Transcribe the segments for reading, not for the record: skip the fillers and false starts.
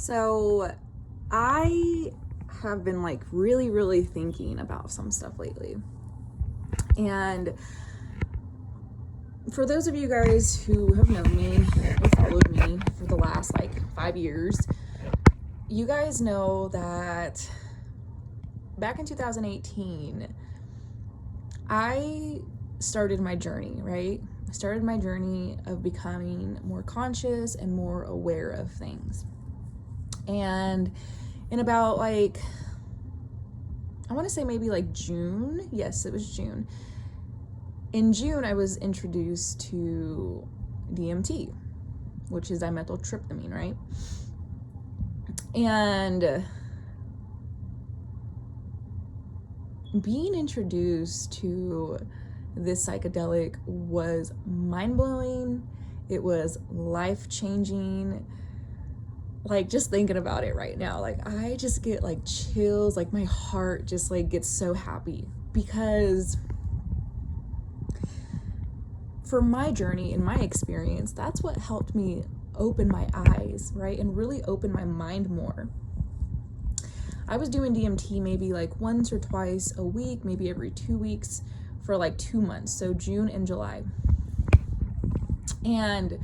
So I have been like really thinking about some stuff lately. And for those of you guys who have known me or followed me for the last like 5 years, you guys know that back in 2018, I started my journey, right? I started my journey of becoming more conscious and more aware of things. And in about like, I want to say maybe like June. Yes, it was June. In June, I was introduced to DMT, which is dimethyltryptamine, right? And being introduced to this psychedelic was mind-blowing. It was life-changing. Like, just thinking about it right now, like, I just get like chills, like my heart just like gets so happy, because for my journey and my experience, that's what helped me open my eyes, right? And really open my mind more. I was doing DMT maybe like once or twice a week, maybe every 2 weeks for like 2 months. So June and July. And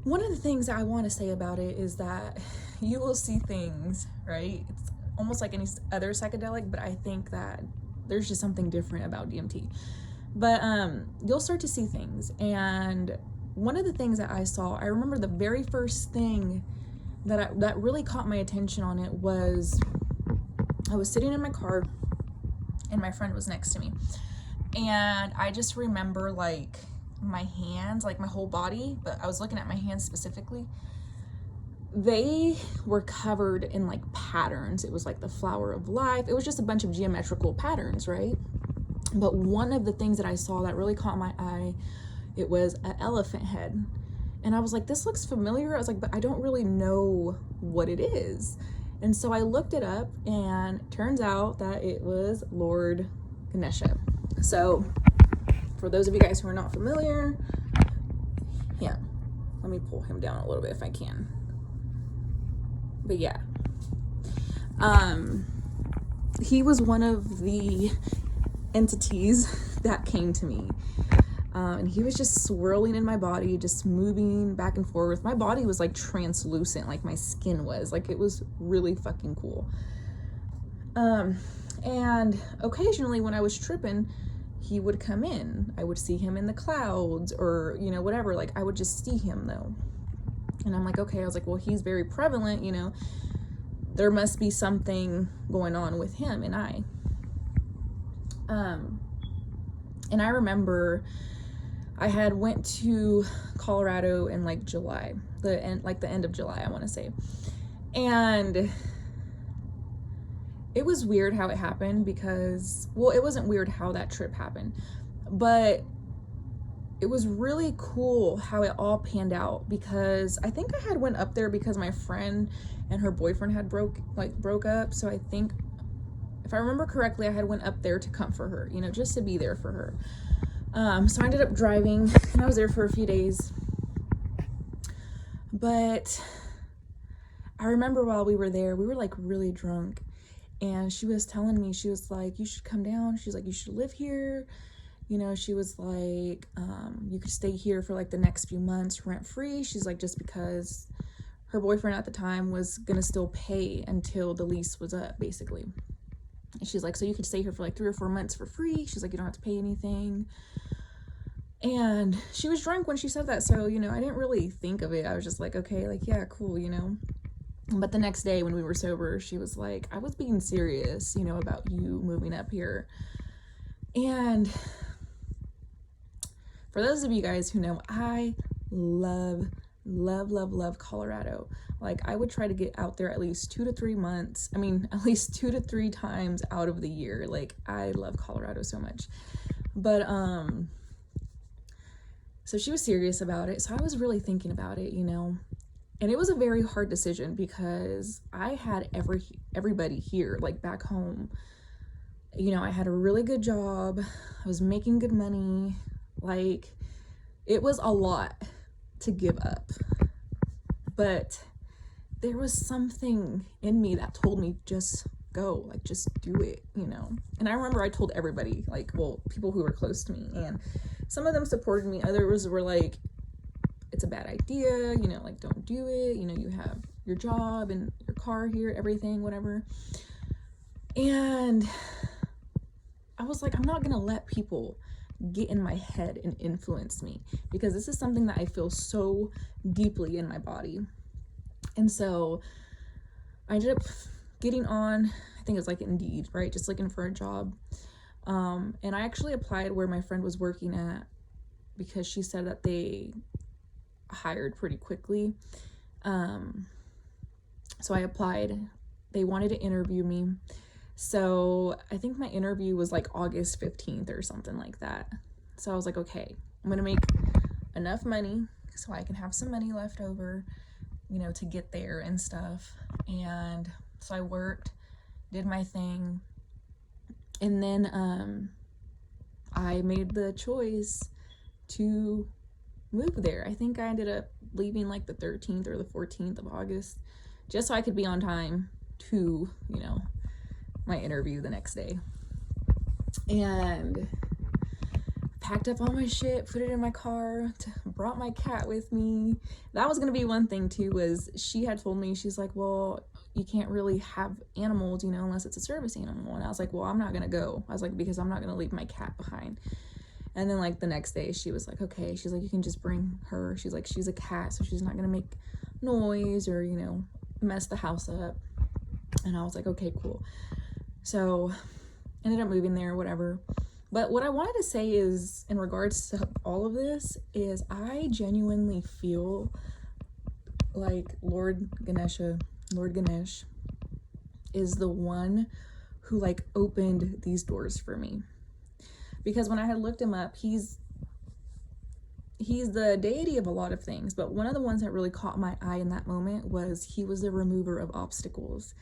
one of the things that I want to say about it is that you will see things, right? It's almost like any other psychedelic, but I think that there's just something different about DMT. But you'll start to see things. And one of the things that I saw, I remember the very first thing that really caught my attention on it was, I was sitting in my car and my friend was next to me. And I just remember like my hands, like my whole body, but I was looking at my hands specifically. They were covered in like patterns. It was like the flower of life. It was just a bunch of geometrical patterns, right? But one of the things that I saw that really caught my eye, it was an elephant head. And I was like, this looks familiar. I was like, but I don't really know what it is. And so I looked it up, and it turns out that it was Lord Ganesha. So for those of you guys who are not familiar, yeah, let me pull him down a little bit if I can. But yeah, he was one of the entities that came to me. And he was just swirling in my body, just moving back and forth. My body was like translucent, like my skin was. Like, it was really fucking cool. And occasionally when I was tripping, he would come in. I would see him in the clouds or, you know, whatever. Like, I would just see him though. And I'm like, okay. I was like, well, he's very prevalent, you know. There must be something going on with him and I. And I remember I had went to Colorado in like July, the end of July, I want to say. And it was weird how it happened because, well, it wasn't weird how that trip happened, but it was really cool how it all panned out, because I think I had went up there because my friend and her boyfriend had broke up. So I think, if I remember correctly, I had went up there to comfort her, you know, just to be there for her. So I ended up driving, and I was there for a few days. But I remember while we were there, we were like really drunk, and she was telling me, she was like, you should come down. She's like, you should live here. You know, she was like, you could stay here for like the next few months rent free. She's like, just because her boyfriend at the time was gonna still pay until the lease was up, basically. And she's like, so you could stay here for like 3 or 4 months for free. She's like, you don't have to pay anything. And she was drunk when she said that. So, you know, I didn't really think of it. I was just like, okay, like, yeah, cool, you know. But the next day when we were sober, she was like, I was being serious, you know, about you moving up here. And for those of you guys who know, I love Colorado. Like, I would try to get out there at least 2 to 3 months. I mean, at least 2 to 3 times out of the year. Like, I love Colorado so much. But, so she was serious about it. So I was really thinking about it, you know. And it was a very hard decision because I had everybody here, like back home. You know, I had a really good job. I was making good money. Like, it was a lot to give up. But there was something in me that told me, just go, like, just do it, you know. And I remember I told everybody, like, well, people who were close to me, and some of them supported me, others were like, it's a bad idea, you know, like, don't do it, you know, you have your job and your car here, everything, whatever. And I was like, I'm not gonna let people get in my head and influence me, because this is something that I feel so deeply in my body. And so I ended up getting on, I think it was like Indeed, right? Just looking for a job. And I actually applied where my friend was working at, because she said that they hired pretty quickly. So I applied. They wanted to interview me. So I think my interview was like August 15th or something like that. So I was like, okay, I'm gonna make enough money so I can have some money left over, you know, to get there and stuff. And so I worked, did my thing, and then I made the choice to move there. I think I ended up leaving like the 13th or the 14th of August, just so I could be on time to, you know, my interview the next day. And packed up all my shit, put it in my car, brought my cat with me. That was gonna be one thing too, was she had told me, she's like, well, you can't really have animals, you know, unless it's a service animal. And I was like, well, I'm not gonna go. I was like, because I'm not gonna leave my cat behind. And then like the next day she was like, okay, she's like, you can just bring her. She's like, she's a cat, so she's not gonna make noise or, you know, mess the house up. And I was like, okay, cool. So ended up moving there, whatever. But what I wanted to say is, in regards to all of this, is I genuinely feel like Lord Ganesh is the one who like opened these doors for me. Because when I had looked him up, he's the deity of a lot of things, but one of the ones that really caught my eye in that moment was he was the remover of obstacles.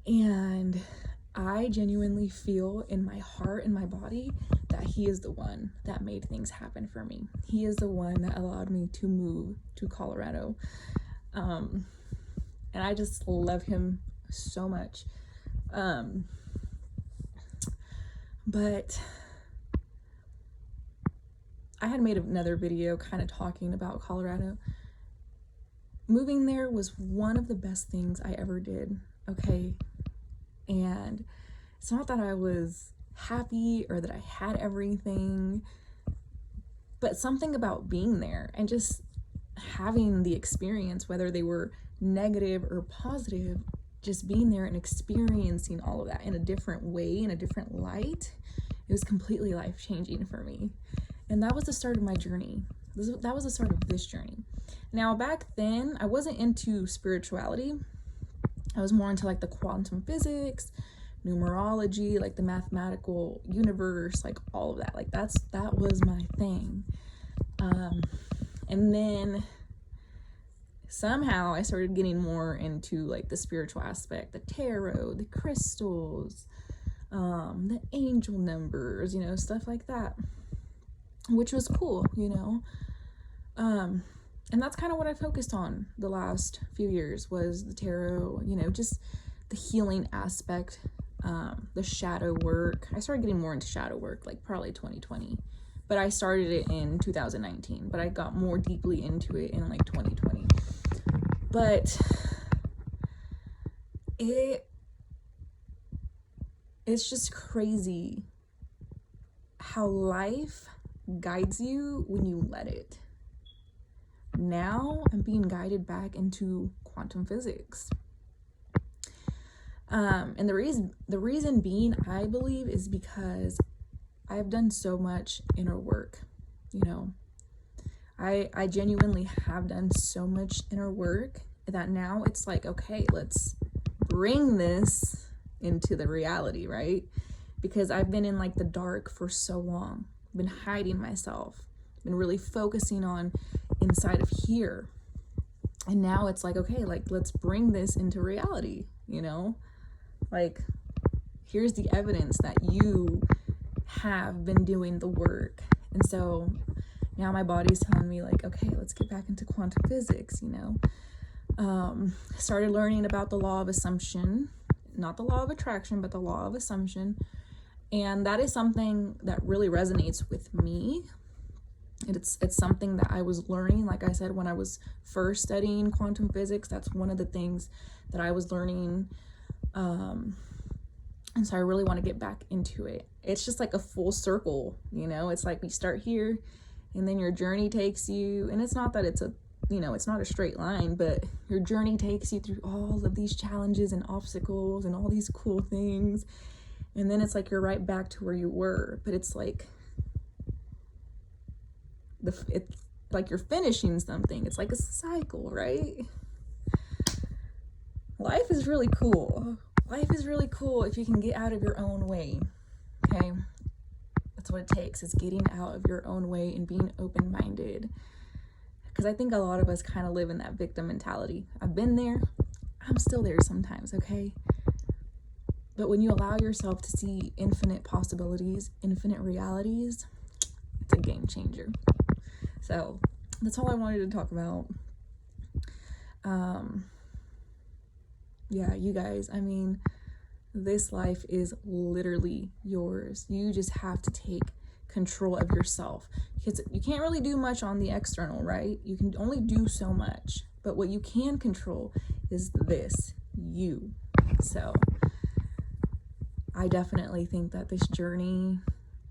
And I genuinely feel in my heart and my body that he is the one that made things happen for me. He is the one that allowed me to move to Colorado. And I just love him so much. But I had made another video kind of talking about Colorado. Moving there was one of the best things I ever did, okay? And it's not that I was happy or that I had everything, but something about being there and just having the experience, whether they were negative or positive, just being there and experiencing all of that in a different way, in a different light, it was completely life-changing for me. And that was the start of my journey. That was the start of this journey. Now, back then, I wasn't into spirituality. I was more into like the quantum physics, numerology, like the mathematical universe, like all of that. Like that was my thing. And then somehow I started getting more into like the spiritual aspect, the tarot, the crystals, the angel numbers, you know, stuff like that, which was cool, you know. And that's kind of what I focused on the last few years, was the tarot, you know, just the healing aspect, the shadow work. I started getting more into shadow work like probably 2020, but I started it in 2019, but I got more deeply into it in like 2020. But it's just crazy how life guides you when you let it. Now I'm being guided back into quantum physics. And the reason being, I believe, is because I've done so much inner work, you know. I genuinely have done so much inner work that now it's like, okay, let's bring this into the reality, right? Because I've been in like the dark for so long, been hiding myself, been really focusing on inside of here. And now it's like, okay, like let's bring this into reality, you know? Like, here's the evidence that you have been doing the work. And so now my body's telling me like, okay, let's get back into quantum physics, you know? Started learning about the law of assumption, not the law of attraction, but the law of assumption. And that is something that really resonates with me. It's something that I was learning, like I said, when I was first studying quantum physics. That's one of the things that I was learning. And so I really want to get back into it. It's just like a full circle, you know? It's like we start here and then your journey takes you, and it's not that it's it's not a straight line, but your journey takes you through all of these challenges and obstacles and all these cool things. And then it's like you're right back to where you were, but it's like it's like you're finishing something. It's like a cycle, right? Life is really cool. Life is really cool if you can get out of your own way. Okay? That's what it takes. It's getting out of your own way and being open-minded. Because I think a lot of us kind of live in that victim mentality. I've been there. I'm still there sometimes, okay? But when you allow yourself to see infinite possibilities, infinite realities, it's a game changer. So that's all I wanted to talk about. Yeah, you guys, I mean, this life is literally yours. You just have to take control of yourself, because you can't really do much on the external, right? You can only do so much, but what you can control is this, you. So I definitely think that this journey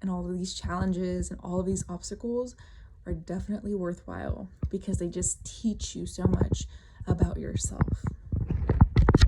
and all of these challenges and all of these obstacles are definitely worthwhile, because they just teach you so much about yourself.